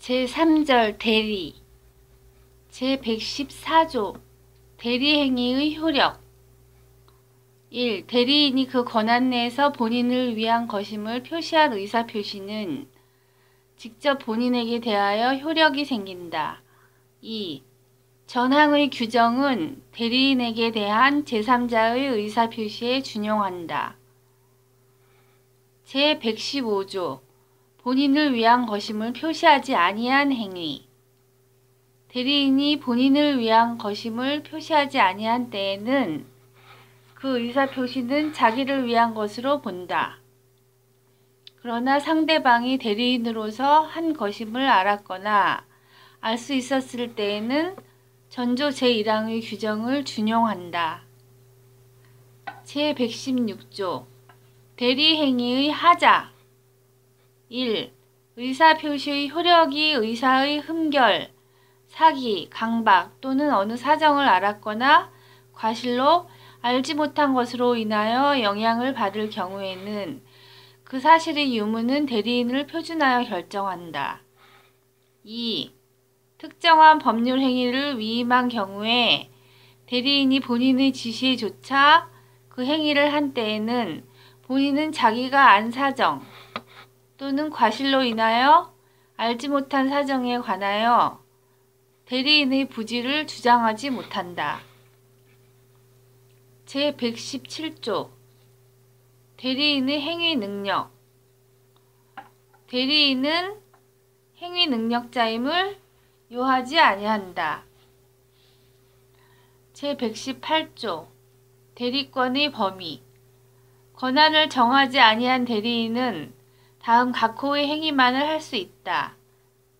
제3절 대리 제114조 대리행위의 효력 1. 대리인이 그 권한 내에서 본인을 위한 것임을 표시한 의사표시는 직접 본인에게 대하여 효력이 생긴다. 2. 전항의 규정은 대리인에게 대한 제3자의 의사표시에 준용한다. 제115조 본인을 위한 것임을 표시하지 아니한 행위 대리인이 본인을 위한 것임을 표시하지 아니한 때에는 그 의사표시는 자기를 위한 것으로 본다. 그러나 상대방이 대리인으로서 한 것임을 알았거나 알 수 있었을 때에는 전조 제1항의 규정을 준용한다. 제116조 대리행위의 하자 1. 의사표시의 효력이 의사의 흠결, 사기, 강박 또는 어느 사정을 알았거나 과실로 알지 못한 것으로 인하여 영향을 받을 경우에는 그 사실의 유무는 대리인을 표준하여 결정한다. 2. 특정한 법률 행위를 위임한 경우에 대리인이 본인의 지시에 조차 그 행위를 한 때에는 본인은 자기가 안 사정 또는 과실로 인하여 알지 못한 사정에 관하여 대리인의 부지를 주장하지 못한다. 제117조 대리인의 행위 능력 대리인은 행위 능력자임을 요하지 아니한다. 제118조 대리권의 범위 권한을 정하지 아니한 대리인은 다음 각호의 행위만을 할 수 있다.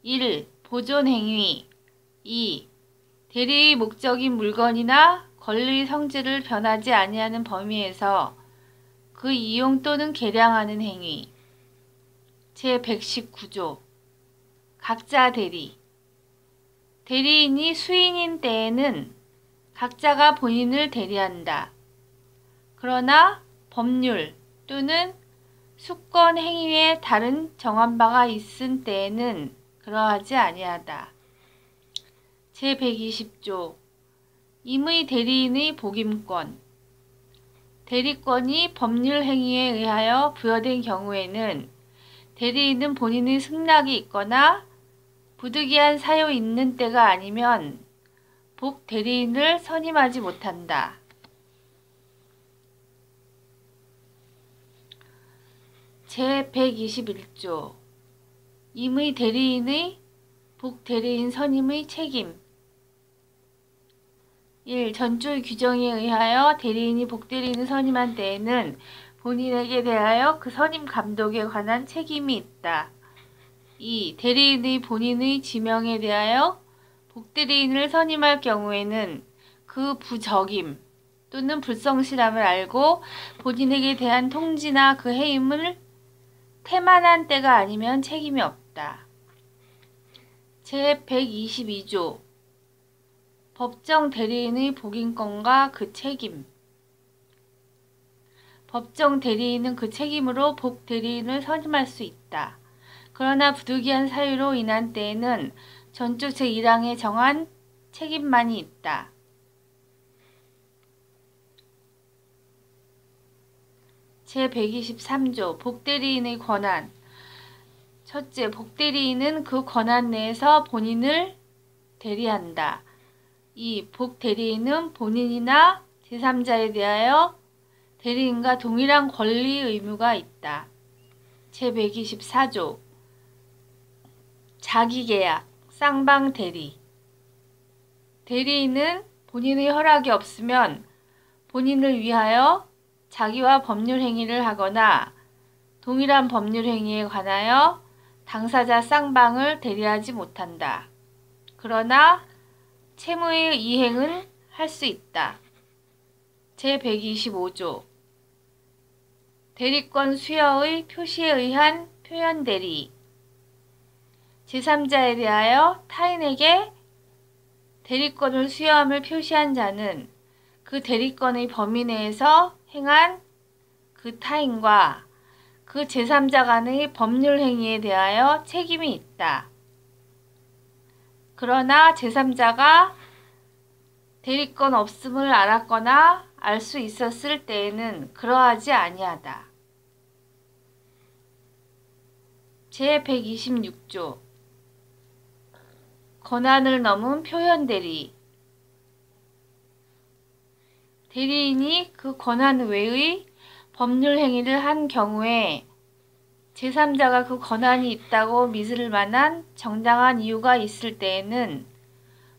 1. 보존 행위 2. 대리의 목적인 물건이나 권리의 성질을 변하지 아니하는 범위에서 그 이용 또는 개량하는 행위 제119조 각자 대리 대리인이 수인인 때에는 각자가 본인을 대리한다. 그러나 법률 또는 수권 행위에 다른 정한 바가 있은 때에는 그러하지 아니하다. 제120조 임의 대리인의 복임권 대리권이 법률 행위에 의하여 부여된 경우에는 대리인은 본인의 승낙이 있거나 부득이한 사유 있는 때가 아니면 복 대리인을 선임하지 못한다. 제121조 임의 대리인의 복 대리인 선임의 책임 1. 전조의 규정에 의하여 대리인이 복 대리인을 선임한 때에는 본인에게 대하여 그 선임 감독에 관한 책임이 있다. 2. 대리인의 본인의 지명에 대하여 복 대리인을 선임할 경우에는 그 부적임 또는 불성실함을 알고 본인에게 대한 통지나 그 해임을 태만한 때가 아니면 책임이 없다. 제122조 법정 대리인의 복인권과 그 책임 법정 대리인은 그 책임으로 복 대리인을 선임할 수 있다. 그러나 부득이한 사유로 인한 때에는 전조 제1항에 정한 책임만이 있다. 제123조 복대리인의 권한 첫째, 복대리인은 그 권한 내에서 본인을 대리한다. 2. 복대리인은 본인이나 제3자에 대하여 대리인과 동일한 권리 의무가 있다. 제124조 자기계약, 쌍방대리 대리인은 본인의 허락이 없으면 본인을 위하여 자기와 법률 행위를 하거나 동일한 법률 행위에 관하여 당사자 쌍방을 대리하지 못한다. 그러나 채무의 이행은 할 수 있다. 제125조 대리권 수여의 표시에 의한 표현 대리 제3자에 대하여 타인에게 대리권을 수여함을 표시한 자는 그 대리권의 범위 내에서 행한 그 타인과 그 제3자 간의 법률 행위에 대하여 책임이 있다. 그러나 제3자가 대리권 없음을 알았거나 알 수 있었을 때에는 그러하지 아니하다. 제126조 권한을 넘은 표현 대리. 대리인이 그 권한 외의 법률 행위를 한 경우에 제3자가 그 권한이 있다고 믿을 만한 정당한 이유가 있을 때에는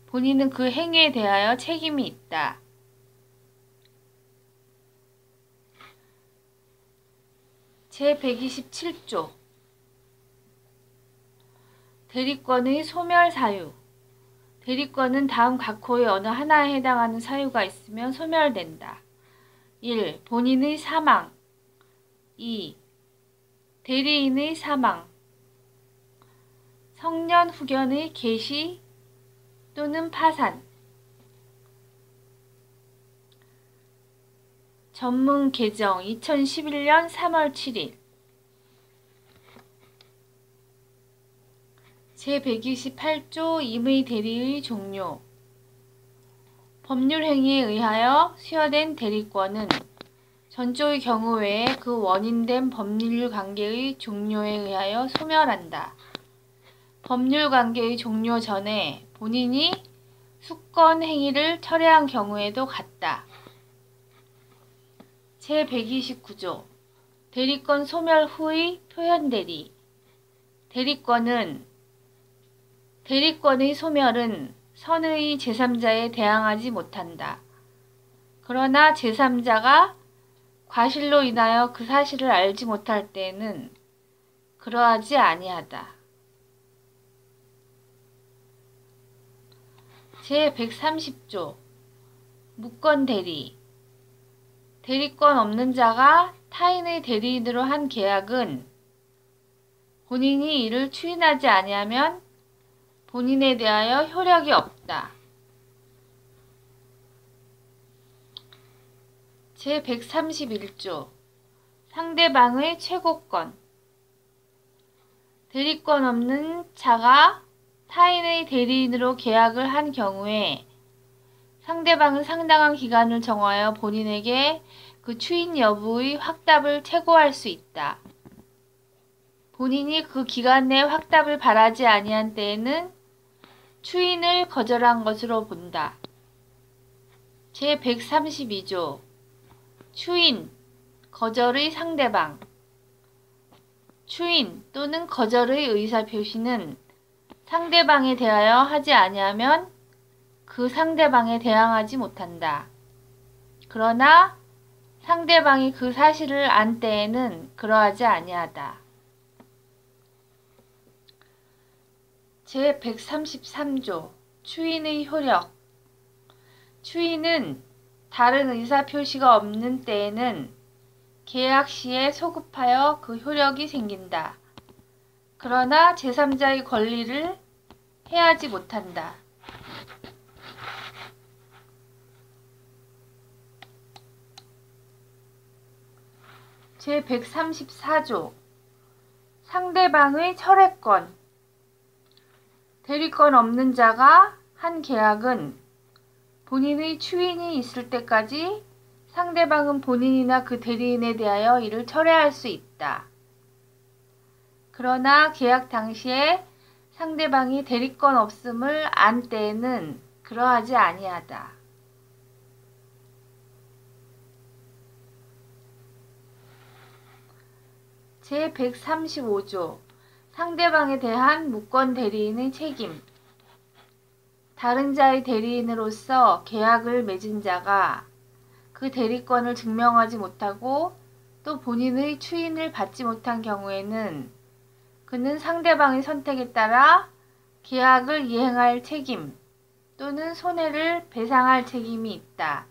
본인은 그 행위에 대하여 책임이 있다. 제127조 대리권의 소멸 사유. 대리권은 다음 각호의 어느 하나에 해당하는 사유가 있으면 소멸된다. 1. 본인의 사망. 2. 대리인의 사망. 성년 후견의 개시 또는 파산. 전문 개정 2011년 3월 7일. 제128조 임의 대리의 종료. 법률 행위에 의하여 수여된 대리권은 전조의 경우 외에 그 원인된 법률 관계의 종료에 의하여 소멸한다. 법률 관계의 종료 전에 본인이 수권 행위를 철회한 경우에도 같다. 제129조 대리권 소멸 후의 표현 대리. 대리권의 소멸은 선의 제3자에 대항하지 못한다. 그러나 제3자가 과실로 인하여 그 사실을 알지 못할 때에는 그러하지 아니하다. 제130조 무권 대리. 대리권 없는 자가 타인의 대리인으로 한 계약은 본인이 이를 추인하지 아니하면 본인에 대하여 효력이 없다. 제131조 상대방의 최고권. 대리권 없는 자가 타인의 대리인으로 계약을 한 경우에 상대방은 상당한 기간을 정하여 본인에게 그 추인 여부의 확답을 채고할 수 있다. 본인이 그 기간 내에 확답을 바라지 아니한 때에는 추인을 거절한 것으로 본다. 제132조 추인, 거절의 상대방. 추인 또는 거절의 의사표시는 상대방에 대하여 하지 아니하면 그 상대방에 대항하지 못한다. 그러나 상대방이 그 사실을 안 때에는 그러하지 아니하다. 제133조 추인의 효력. 추인은 다른 의사표시가 없는 때에는 계약 시에 소급하여 그 효력이 생긴다. 그러나 제3자의 권리를 해하지 못한다. 제134조 상대방의 철회권. 대리권 없는 자가 한 계약은 본인의 추인이 있을 때까지 상대방은 본인이나 그 대리인에 대하여 이를 철회할 수 있다. 그러나 계약 당시에 상대방이 대리권 없음을 안 때에는 그러하지 아니하다. 제135조 상대방에 대한 무권 대리인의 책임. 다른 자의 대리인으로서 계약을 맺은 자가 그 대리권을 증명하지 못하고 또 본인의 추인을 받지 못한 경우에는 그는 상대방의 선택에 따라 계약을 이행할 책임 또는 손해를 배상할 책임이 있다.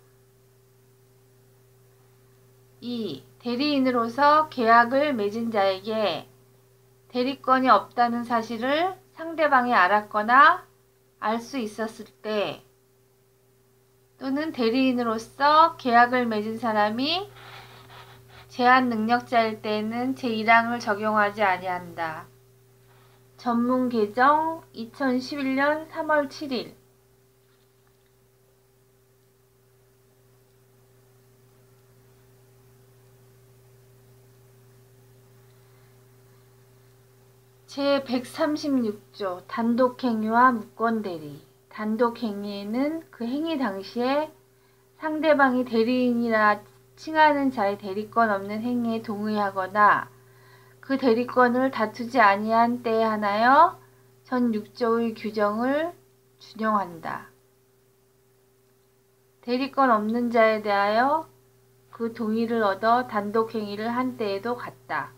2. 대리인으로서 계약을 맺은 자에게 대리권이 없다는 사실을 상대방이 알았거나 알 수 있었을 때 또는 대리인으로서 계약을 맺은 사람이 제한 능력자일 때에는 제1항을 적용하지 아니한다. 전문 개정 2011년 3월 7일 제136조 단독행위와 무권대리. 단독행위에는 그 행위 당시에 상대방이 대리인이라 칭하는 자의 대리권 없는 행위에 동의하거나 그 대리권을 다투지 아니한 때에 한하여 전 6조의 규정을 준용한다. 대리권 없는 자에 대하여 그 동의를 얻어 단독행위를 한 때에도 같다.